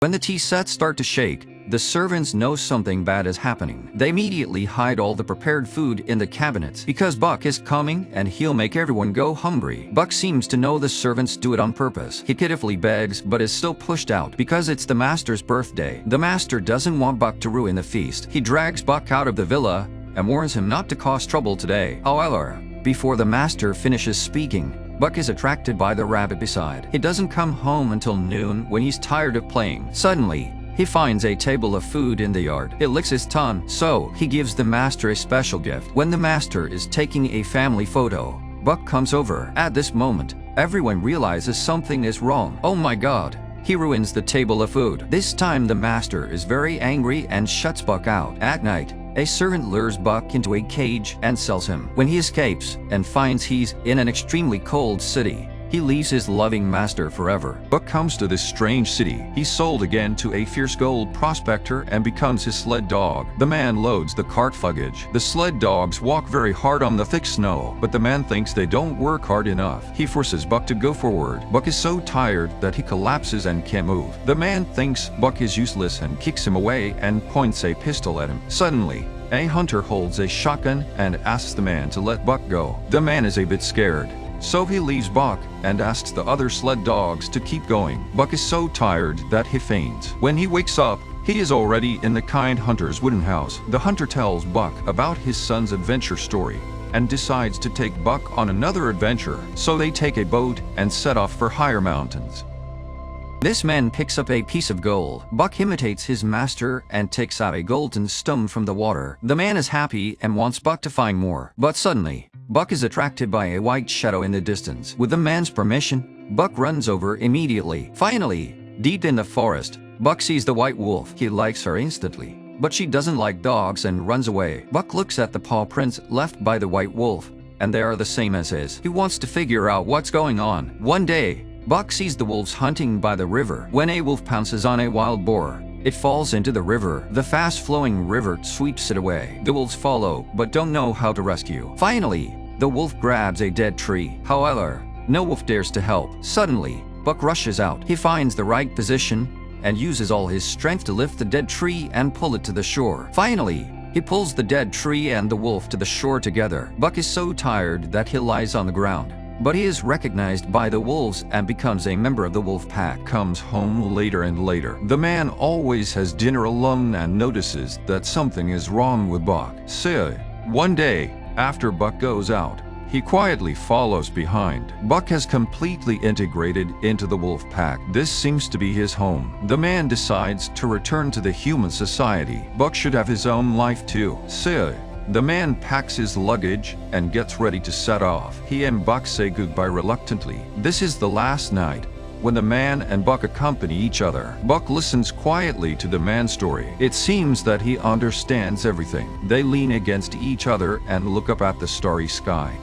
When the tea sets start to shake, the servants know something bad is happening. They immediately hide all the prepared food in the cabinets because Buck is coming and he'll make everyone go hungry. Buck seems to know the servants do it on purpose. He pitifully begs but is still pushed out because it's the master's birthday. The master doesn't want Buck to ruin the feast. He drags Buck out of the villa and warns him not to cause trouble today. However, before the master finishes speaking, Buck is attracted by the rabbit beside. He doesn't come home until noon when he's tired of playing. Suddenly, he finds a table of food in the yard. It licks his tongue, so he gives the master a special gift. When the master is taking a family photo, Buck comes over. At this moment, everyone realizes something is wrong. Oh my god! He ruins the table of food. This time the master is very angry and shuts Buck out. At night, a servant lures Buck into a cage and sells him. When he escapes and finds he's in an extremely cold city, he leaves his loving master forever. Buck comes to this strange city. He's sold again to a fierce gold prospector and becomes his sled dog. The man loads the cart luggage. The sled dogs walk very hard on the thick snow, but the man thinks they don't work hard enough. He forces Buck to go forward. Buck is so tired that he collapses and can't move. The man thinks Buck is useless and kicks him away and points a pistol at him. Suddenly, a hunter holds a shotgun and asks the man to let Buck go. The man is a bit scared, so he leaves Buck and asks the other sled dogs to keep going. Buck is so tired that he faints. When he wakes up, he is already in the kind hunter's wooden house. The hunter tells Buck about his son's adventure story and decides to take Buck on another adventure. So they take a boat and set off for higher mountains. This man picks up a piece of gold. Buck imitates his master and takes out a golden stone from the water. The man is happy and wants Buck to find more. But suddenly, Buck is attracted by a white shadow in the distance. With the man's permission, Buck runs over immediately. Finally, deep in the forest, Buck sees the white wolf. He likes her instantly, but she doesn't like dogs and runs away. Buck looks at the paw prints left by the white wolf, and they are the same as his. He wants to figure out what's going on. One day, Buck sees the wolves hunting by the river. When a wolf pounces on a wild boar, it falls into the river. The fast-flowing river sweeps it away. The wolves follow, but don't know how to rescue. Finally, the wolf grabs a dead tree. However, no wolf dares to help. Suddenly, Buck rushes out. He finds the right position and uses all his strength to lift the dead tree and pull it to the shore. Finally, he pulls the dead tree and the wolf to the shore together. Buck is so tired that he lies on the ground, but he is recognized by the wolves and becomes a member of the wolf pack. Comes home later and later. The man always has dinner alone and notices that something is wrong with Buck. So, one day, after Buck goes out, he quietly follows behind. Buck has completely integrated into the wolf pack. This seems to be his home. The man decides to return to the human society. Buck should have his own life too. So, the man packs his luggage and gets ready to set off. He and Buck say goodbye reluctantly. This is the last night when the man and Buck accompany each other. Buck listens quietly to the man's story. It seems that he understands everything. They lean against each other and look up at the starry sky.